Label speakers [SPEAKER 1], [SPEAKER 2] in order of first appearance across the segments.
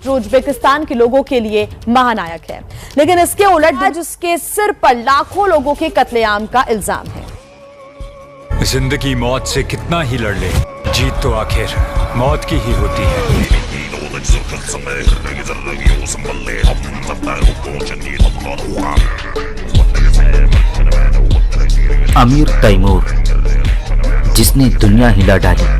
[SPEAKER 1] जो उज्बेकिस्तान के लोगों के लिए महानायक है। लेकिन इसके उलट आज उसके सिर पर लाखों लोगों के कत्लेआम का इल्जाम है।
[SPEAKER 2] जिंदगी मौत से कितना ही लड़ ले, जीत तो आखिर मौत की ही होती है।
[SPEAKER 3] अमीर तैमूर, जिसने दुनिया हिला डाली।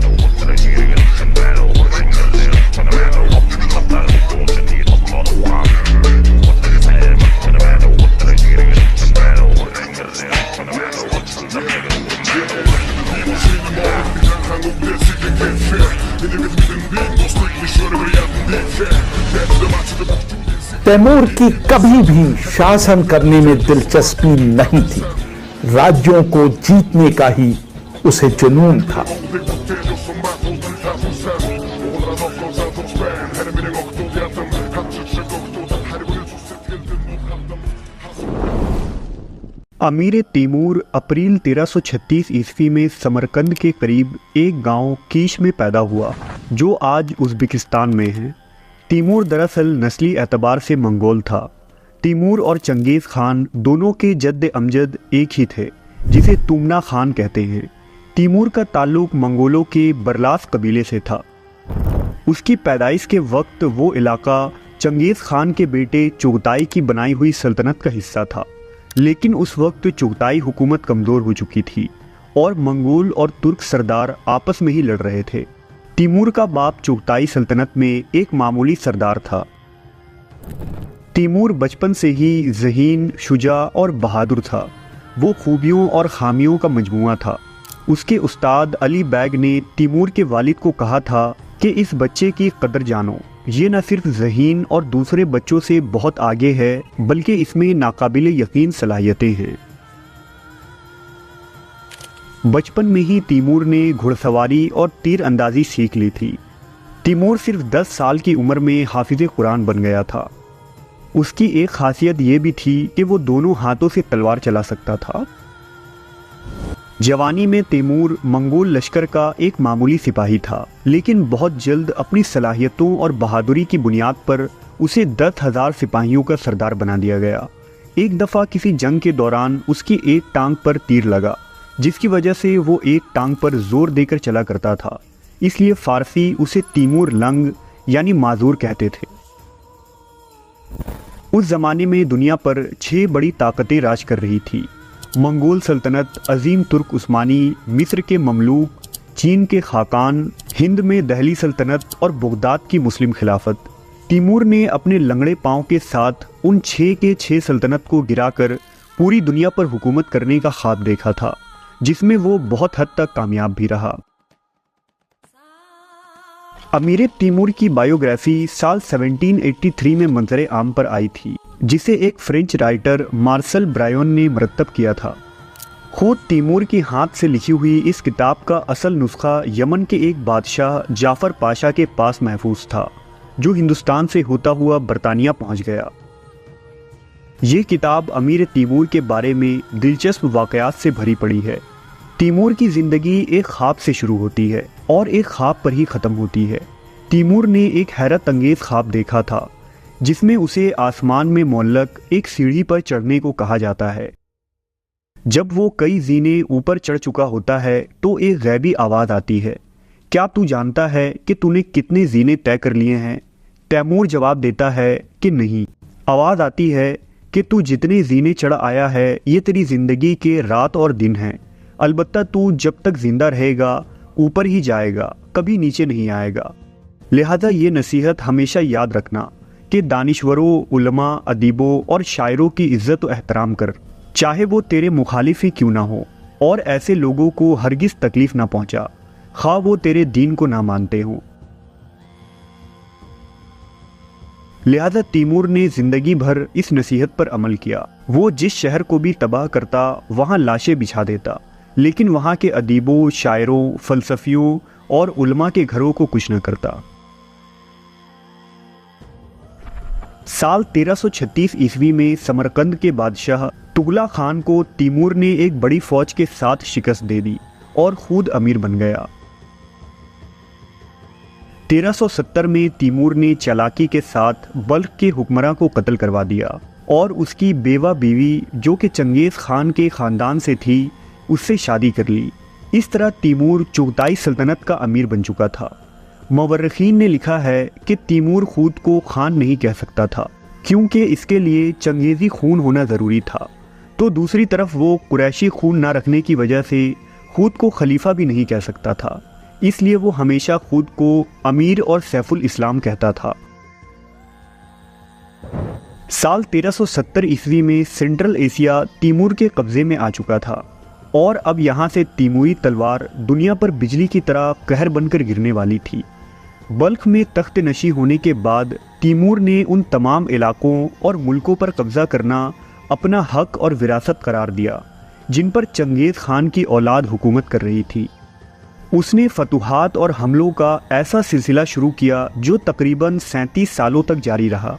[SPEAKER 4] तैमूर की कभी भी शासन करने में दिलचस्पी नहीं थी। राज्यों को जीतने का ही उसे जुनून था।
[SPEAKER 5] अमीर तैमूर अप्रैल 1336 ईस्वी में समरकंद के करीब एक गांव कीश में पैदा हुआ, जो आज उज़्बेकिस्तान में है। तैमूर दरअसल नस्ली एतबार से मंगोल था। तैमूर और चंगेज़ खान दोनों के जद्द अमजद एक ही थे, जिसे तुमना खान कहते हैं। तैमूर का ताल्लुक मंगोलों के बरलास कबीले से था। उसकी पैदाइश के वक्त वो इलाका चंगेज़ खान के बेटे चुगताई की बनाई हुई सल्तनत का हिस्सा था, लेकिन उस वक्त चुगताई हुकूमत कमज़ोर हो चुकी थी और मंगोल और तुर्क सरदार आपस में ही लड़ रहे थे। तैमूर का बाप चुगताई सल्तनत में एक मामूली सरदार था। तैमूर बचपन से ही ज़हीन, शुजा और बहादुर था। वो खूबियों और खामियों का मजमुआ था। उसके उस्ताद अली बैग ने तैमूर के वालिद को कहा था कि इस बच्चे की कदर जानो, ये न सिर्फ ज़हीन और दूसरे बच्चों से बहुत आगे है, बल्कि इसमें नाकाबिले यकीन सलाहियतें हैं। बचपन में ही तैमूर ने घुड़सवारी और तीर अंदाजी सीख ली थी। तैमूर सिर्फ 10 साल की उम्र में हाफिज़ कुरान बन गया था। उसकी एक खासियत ये भी थी कि वो दोनों हाथों से तलवार चला सकता था। जवानी में तैमूर मंगोल लश्कर का एक मामूली सिपाही था, लेकिन बहुत जल्द अपनी सलाहियतों और बहादुरी की बुनियाद पर उसे 10,000 सिपाहियों का सरदार बना दिया गया। एक दफ़ा किसी जंग के दौरान उसकी एक टांग पर तीर लगा, जिसकी वजह से वो एक टांग पर जोर देकर चला करता था। इसलिए फ़ारसी उसे तैमूर लंग यानी माजूर कहते थे। उस ज़माने में दुनिया पर 6 बड़ी ताकतें राज कर रही थी। मंगोल सल्तनत, अजीम तुर्क उस्मानी, मिस्र के ममलूक, चीन के खाकान, हिंद में दहली सल्तनत और बगदाद की मुस्लिम खिलाफत। तैमूर ने अपने लंगड़े पांव के साथ उन 6 के 6 सल्तनत को गिराकर पूरी दुनिया पर हुकूमत करने का ख्वाब देखा था, जिसमें वो बहुत हद तक कामयाब भी रहा। अमीर तैमूर की बायोग्राफी साल 1783 में मंजर आम पर आई थी, जिसे एक फ्रेंच राइटर मार्सल ब्रायोन ने मरतब किया था। खुद तैमूर की हाथ से लिखी हुई इस किताब का असल नुस्खा यमन के एक बादशाह जाफ़र पाशा के पास महफूज था, जो हिंदुस्तान से होता हुआ बरतानिया पहुंच गया। ये किताब अमीर तैमूर के बारे में दिलचस्प वाक़यात से भरी पड़ी है। तैमूर की ज़िंदगी एक ख्वाब से शुरू होती है और एक ख्वाब पर ही ख़त्म होती है। तैमूर ने एक हैरत अंगेज़ ख्वाब देखा था, जिसमें उसे आसमान में मुअल्लक एक सीढ़ी पर चढ़ने को कहा जाता है। जब वो कई ज़ीने ऊपर चढ़ चुका होता है तो एक गैबी आवाज़ आती है, क्या तू जानता है कि तूने कितने ज़ीने तय कर लिए हैं? तैमूर जवाब देता है कि नहीं। आवाज़ आती है कि तू जितने ज़ीने चढ़ आया है ये तेरी ज़िंदगी के रात और दिन हैं। अलबत्ता तू जब तक ज़िंदा रहेगा ऊपर ही जाएगा, कभी नीचे नहीं आएगा। लिहाजा ये नसीहत हमेशा याद रखना कि दानिश्वरों, उलमा, अदीबों और शायरों की इज़्ज़त व एहतराम कर, चाहे वो तेरे मुखालिफ ही क्यों ना हो, और ऐसे लोगों को हरगिज़ तकलीफ़ ना पहुँचा, खा वो तेरे दीन को ना मानते हों। लिहाजा तैमूर ने ज़िंदगी भर इस नसीहत पर अमल किया। वो जिस शहर को भी तबाह करता वहाँ लाशें बिछा देता, लेकिन वहाँ के अदीबों, शायरों, फ़लसफ़ियों और उलमा के घरों को कुछ न करता। साल 1336 ईस्वी में समरकंद के बादशाह तुगला खान को तैमूर ने एक बड़ी फ़ौज के साथ शिकस्त दे दी और खुद अमीर बन गया। 1370 में तैमूर ने चालाकी के साथ बल्ख के हुक्मरां को कत्ल करवा दिया और उसकी बेवा बीवी जो कि चंगेज़ खान के ख़ानदान से थी उससे शादी कर ली। इस तरह तैमूर चुगताई सल्तनत का अमीर बन चुका था। मवर्रिखीन ने लिखा है कि तैमूर खुद को खान नहीं कह सकता था क्योंकि इसके लिए चंगेज़ी खून होना ज़रूरी था, तो दूसरी तरफ वो कुरैशी खून ना रखने की वजह से खुद को खलीफा भी नहीं कह सकता था, इसलिए वो हमेशा खुद को अमीर और सैफुल इस्लाम कहता था। साल 1370 ईस्वी में सेंट्रल एशिया तैमूर के कब्ज़े में आ चुका था और अब यहाँ से तैमूरी तलवार दुनिया पर बिजली की तरह कहर बनकर गिरने वाली थी। बल्ख में तख्त नशी होने के बाद तैमूर ने उन तमाम इलाकों और मुल्कों पर कब्ज़ा करना अपना हक और विरासत करार दिया जिन पर चंगेज़ खान की औलाद हुकूमत कर रही थी। उसने फतूहात और हमलों का ऐसा सिलसिला शुरू किया जो तकरीबन 37 सालों तक जारी रहा।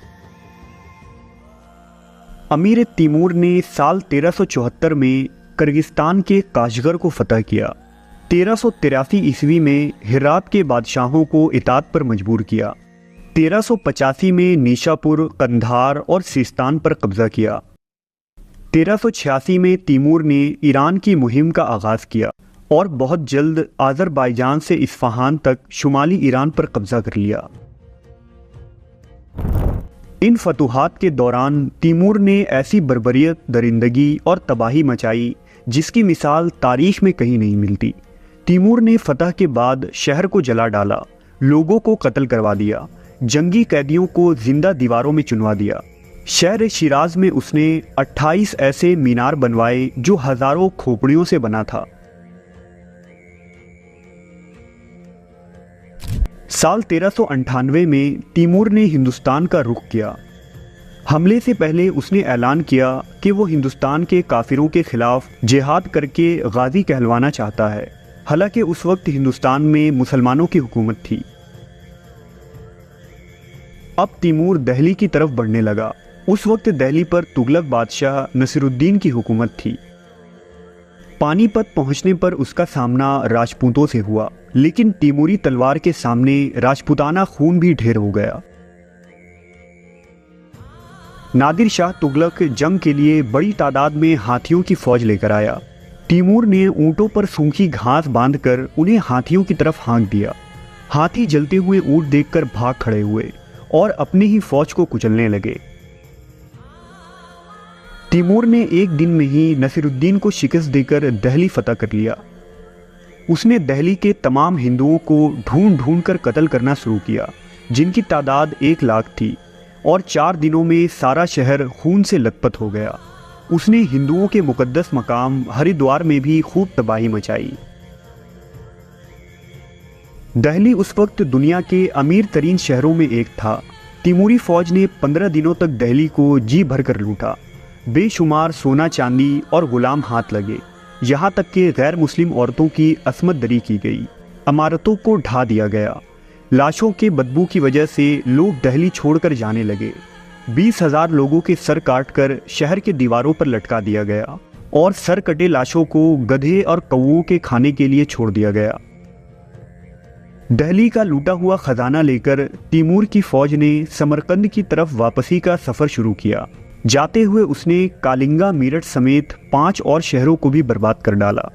[SPEAKER 5] अमीर तैमूर ने साल 1374 में किर्गिस्तान के काशगर को फतह किया। 1383 ईस्वी में हिरात के बादशाहों को इताअत पर मजबूर किया। 1385 में निशापुर, कंधार और सिस्तान पर कब्जा किया। 1386 में तैमूर ने ईरान की मुहिम का आगाज़ किया और बहुत जल्द आज़रबाईजान से इस्फहान तक शुमाली ईरान पर कब्जा कर लिया। इन फतूहात के दौरान तैमूर ने ऐसी बर्बरियत, दरिंदगी और तबाही मचाई जिसकी मिसाल तारीख में कहीं नहीं मिलती। तैमूर ने फतह के बाद शहर को जला डाला, लोगों को कत्ल करवा दिया, जंगी कैदियों को जिंदा दीवारों में चुनवा दिया। शहर शिराज में उसने 28 ऐसे मीनार बनवाए जो हजारों खोपड़ियों से बना था। साल 1398 में तैमूर ने हिंदुस्तान का रुख किया। हमले से पहले उसने ऐलान किया कि वो हिंदुस्तान के काफिरों के खिलाफ जिहाद करके गाजी कहलवाना चाहता है। हालांकि उस वक्त हिंदुस्तान में मुसलमानों की हुकूमत थी। अब तैमूर दिल्ली की तरफ बढ़ने लगा। उस वक्त दिल्ली पर तुगलक बादशाह नसीरुद्दीन की हुकूमत थी। पानीपत पहुंचने पर उसका सामना राजपूतों से हुआ, लेकिन तैमूरी तलवार के सामने राजपूताना खून भी ढेर हो गया। नादिर शाह तुगलक जंग के लिए बड़ी तादाद में हाथियों की फौज लेकर आया। तैमूर ने ऊंटों पर सूखी घास बांधकर उन्हें हाथियों की तरफ हाँक दिया। हाथी जलते हुए ऊंट देखकर भाग खड़े हुए और अपनी ही फौज को कुचलने लगे। तैमूर ने एक दिन में ही नसीरुद्दीन को शिकस्त देकर दिल्ली फतह कर लिया। उसने दिल्ली के तमाम हिंदुओं को ढूंढ ढूंढ कर कत्ल करना शुरू किया, जिनकी तादाद 1 लाख थी, और 4 दिनों में सारा शहर खून से लथपथ हो गया। उसने हिंदुओं के मुकद्दस मकाम हरिद्वार में भी खूब तबाही मचाई। दिल्ली उस वक्त दुनिया के अमीर तरीन शहरों में एक था। तैमूरी फौज ने 15 दिनों तक दिल्ली को जी भर कर लूटा। बेशुमार सोना चांदी और गुलाम हाथ लगे, यहाँ तक कि गैर मुस्लिम औरतों की असमत दरी की गई। इमारतों को ढा दिया गया। लाशों के बदबू की वजह से लोग दिल्ली छोड़कर जाने लगे। 20,000 लोगों के सर काटकर शहर के दीवारों पर लटका दिया गया और सर कटे लाशों को गधे और कौओं के खाने के लिए छोड़ दिया गया। दिल्ली का लूटा हुआ खजाना लेकर तैमूर की फौज ने समरकंद की तरफ वापसी का सफर शुरू किया। जाते हुए उसने कालिंगा, मेरठ समेत 5 और शहरों को भी बर्बाद कर डाला।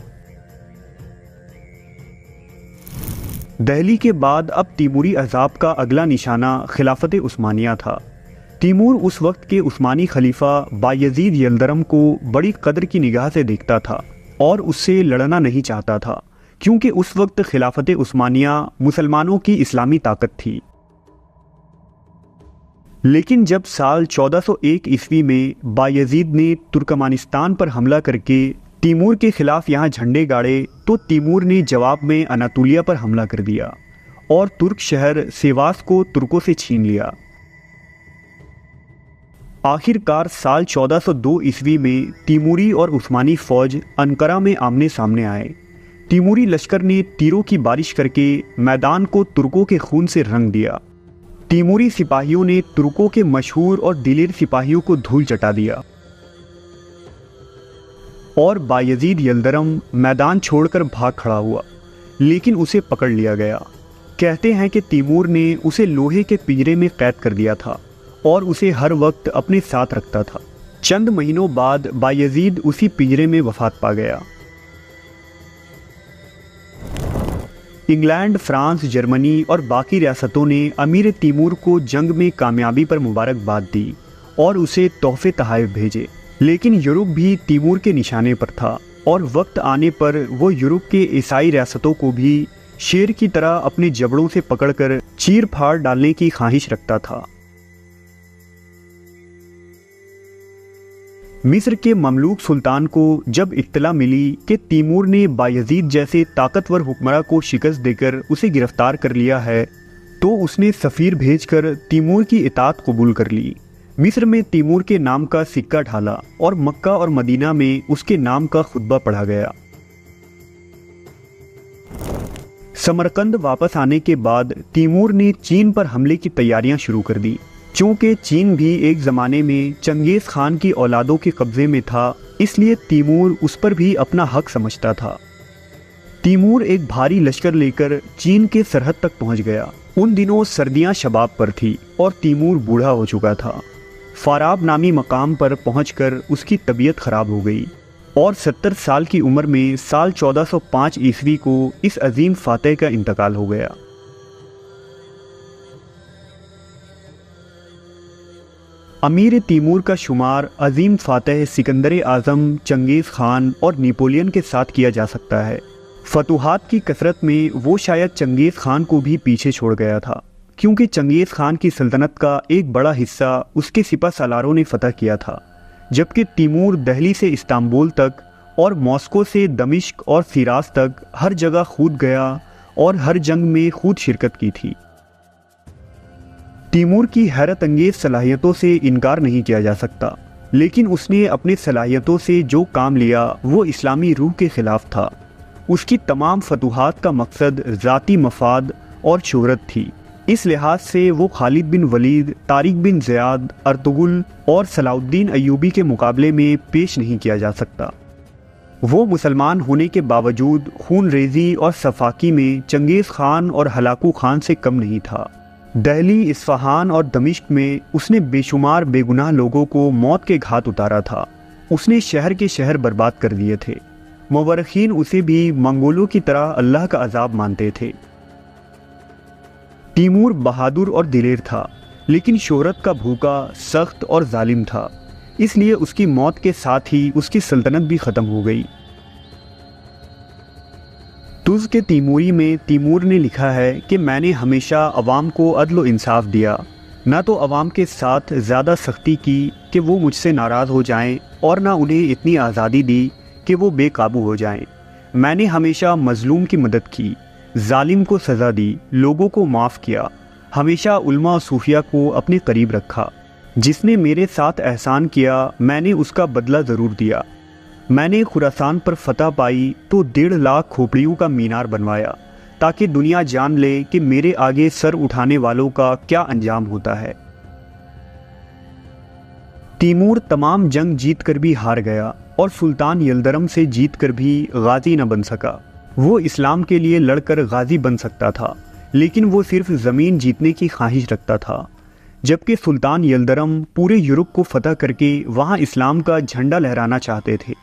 [SPEAKER 5] दिल्ली के बाद अब तैमूरी अज़ाब का अगला निशाना खिलाफत उस्मानिया था। तैमूर उस वक्त के उस्मानी खलीफा बायजीद यल्दरम को बड़ी कदर की निगाह से देखता था और उससे लड़ना नहीं चाहता था, क्योंकि उस वक्त खिलाफत उस्मानिया मुसलमानों की इस्लामी ताकत थी। लेकिन जब साल 1401 ईस्वी में बायजीद ने तुर्कमानिस्तान पर हमला करके तैमूर के खिलाफ यहाँ झंडे गाड़े, तो तैमूर ने जवाब में अनातोलिया पर हमला कर दिया और तुर्क शहर सेवास को तुर्कों से छीन लिया। आखिरकार साल 1402 ईस्वी में तैमूरी और उस्मानी फौज अनकरा में आमने सामने आए। तैमूरी लश्कर ने तीरों की बारिश करके मैदान को तुर्कों के खून से रंग दिया। तैमूरी सिपाहियों ने तुर्कों के मशहूर और दिलेर सिपाहियों को धूल चटा दिया और बायजीद यल्दरम मैदान छोड़कर भाग खड़ा हुआ, लेकिन उसे पकड़ लिया गया। कहते हैं कि तैमूर ने उसे लोहे के पिंजरे में कैद कर दिया था और उसे हर वक्त अपने साथ रखता था। चंद महीनों बाद बायजीद उसी पिंजरे में वफात पा गया। इंग्लैंड, फ्रांस, जर्मनी और बाकी रियासतों ने अमीर तैमूर को जंग में कामयाबी पर मुबारकबाद दी और उसे तोहफे तोहफ़े भेजे, लेकिन यूरोप भी तैमूर के निशाने पर था और वक्त आने पर वो यूरोप के ईसाई रियासतों को भी शेर की तरह अपने जबड़ों से पकड़कर चीर फाड़ डालने की ख्वाहिश रखता था। मिस्र के ममलूक सुल्तान को जब इत्तला मिली कि तैमूर ने बायजीद जैसे ताकतवर हुक्मरां को शिकस्त देकर उसे गिरफ्तार कर लिया है, तो उसने सफ़ीर भेजकर तैमूर की इताअत कबूल कर ली। मिस्र में तैमूर के नाम का सिक्का ढाला और मक्का और मदीना में उसके नाम का खुतबा पढ़ा गया। समरकंद वापस आने के बाद तैमूर ने चीन पर हमले की तैयारियां शुरू कर दी। चूँकि चीन भी एक ज़माने में चंगेज़ खान की औलादों के कब्ज़े में था, इसलिए तैमूर उस पर भी अपना हक समझता था। तैमूर एक भारी लश्कर लेकर चीन के सरहद तक पहुंच गया। उन दिनों सर्दियां शबाब पर थी और तैमूर बूढ़ा हो चुका था। फाराब नामी मकाम पर पहुंचकर उसकी तबीयत ख़राब हो गई और 70 साल की उम्र में साल 1405 ईस्वी को इस अजीम फातह का इंतकाल हो गया। अमीर तैमूर का शुमार अजीम फातह सिकंदर आज़म, चंगेज़ खान और नेपोलियन के साथ किया जा सकता है। फतूहात की कसरत में वो शायद चंगेज़ खान को भी पीछे छोड़ गया था, क्योंकि चंगेज़ खान की सल्तनत का एक बड़ा हिस्सा उसके सिपा सालारों ने फतह किया था, जबकि तैमूर दिल्ली से इस्तांबुल तक और मॉस्को से दमिश्क और फिराज तक हर जगह कूद गया और हर जंग में खुद शिरकत की थी। तैमूर की हैरत अंगेज सलाहियतों से इनकार नहीं किया जा सकता, लेकिन उसने अपनी सलाहियतों से जो काम लिया वो इस्लामी रूह के ख़िलाफ़ था। उसकी तमाम फतूहात का मकसद ज़ाती मफाद और शोहरत थी। इस लिहाज से वो Khalid bin Walid, Tariq bin Ziyad, Ertugrul और सलाउद्दीन अय्यूबी के मुकाबले में पेश नहीं किया जा सकता। वो मुसलमान होने के बावजूद खून रेजी और सफाकी में चंगेज़ खान और हलाकू खान से कम नहीं था। दिल्ली, इस्फहान और दमिश्क में उसने बेशुमार बेगुनाह लोगों को मौत के घाट उतारा था। उसने शहर के शहर बर्बाद कर दिए थे। मुवर्रिखीन उसे भी मंगोलों की तरह अल्लाह का अजाब मानते थे। तैमूर बहादुर और दिलेर था, लेकिन शोहरत का भूखा, सख्त और जालिम था। इसलिए उसकी मौत के साथ ही उसकी सल्तनत भी ख़त्म हो गई। तुज़ के तैमूरी में तैमूर ने लिखा है कि मैंने हमेशा अवाम को अदल व इंसाफ दिया, ना तो अवाम के साथ ज़्यादा सख्ती की कि वो मुझसे नाराज़ हो जाएं और ना उन्हें इतनी आज़ादी दी कि वो बेकाबू हो जाएं। मैंने हमेशा मज़लूम की मदद की, जालिम को सज़ा दी, लोगों को माफ़ किया, हमेशा उलमा और सूफिया को अपने करीब रखा। जिसने मेरे साथ एहसान किया मैंने उसका बदला ज़रूर दिया। मैंने खुरासान पर फतह पाई तो 1.5 लाख खोपड़ियों का मीनार बनवाया, ताकि दुनिया जान ले कि मेरे आगे सर उठाने वालों का क्या अंजाम होता है। तैमूर तमाम जंग जीत कर भी हार गया और सुल्तान यलदरम से जीत कर भी गाजी न बन सका। वो इस्लाम के लिए लड़कर गाजी बन सकता था, लेकिन वो सिर्फ ज़मीन जीतने की ख्वाहिश रखता था, जबकि सुल्तान यलदरम पूरे यूरोप को फतह करके वहाँ इस्लाम का झंडा लहराना चाहते थे।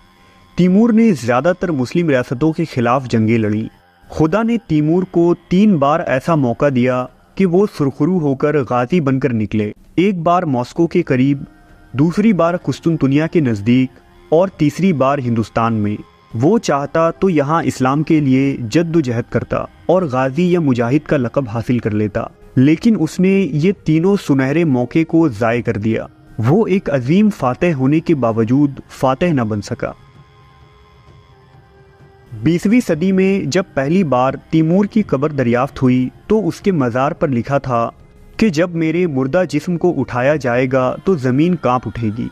[SPEAKER 5] तैमूर ने ज़्यादातर मुस्लिम रियासतों के खिलाफ जंगें लड़ी। खुदा ने तैमूर को 3 बार ऐसा मौका दिया कि वो सुरखरू होकर गाजी बनकर निकले। एक बार मॉस्को के करीब, दूसरी बार कुस्तुनतुनिया के नज़दीक और तीसरी बार हिंदुस्तान में। वो चाहता तो यहाँ इस्लाम के लिए जद्दोजहद करता और गाजी या मुजाहिद का लक़ब हासिल कर लेता, लेकिन उसने ये तीनों सुनहरे मौके को ज़ाय कर दिया। वो एक अजीम फातह होने के बावजूद फातह न बन सका। 20वीं सदी में जब पहली बार तैमूर की कब्र दरियाफ्त हुई तो उसके मज़ार पर लिखा था कि जब मेरे मुर्दा जिस्म को उठाया जाएगा तो ज़मीन कांप उठेगी।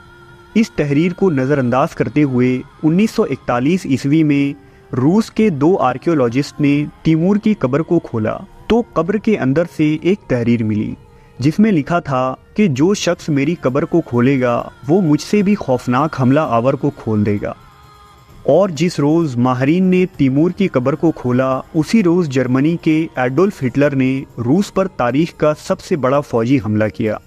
[SPEAKER 5] इस तहरीर को नज़रअंदाज करते हुए 1941 ईस्वी में रूस के 2 आर्कियोलॉजिस्ट ने तैमूर की कब्र को खोला तो कब्र के अंदर से एक तहरीर मिली जिसमें लिखा था कि जो शख्स मेरी कब्र को खोलेगा वो मुझसे भी खौफनाक हमला आवर को खोल देगा। और जिस रोज़ माहरीन ने तैमूर की कब्र को खोला, उसी रोज़ जर्मनी के एडोल्फ हिटलर ने रूस पर तारीख का सबसे बड़ा फौजी हमला किया।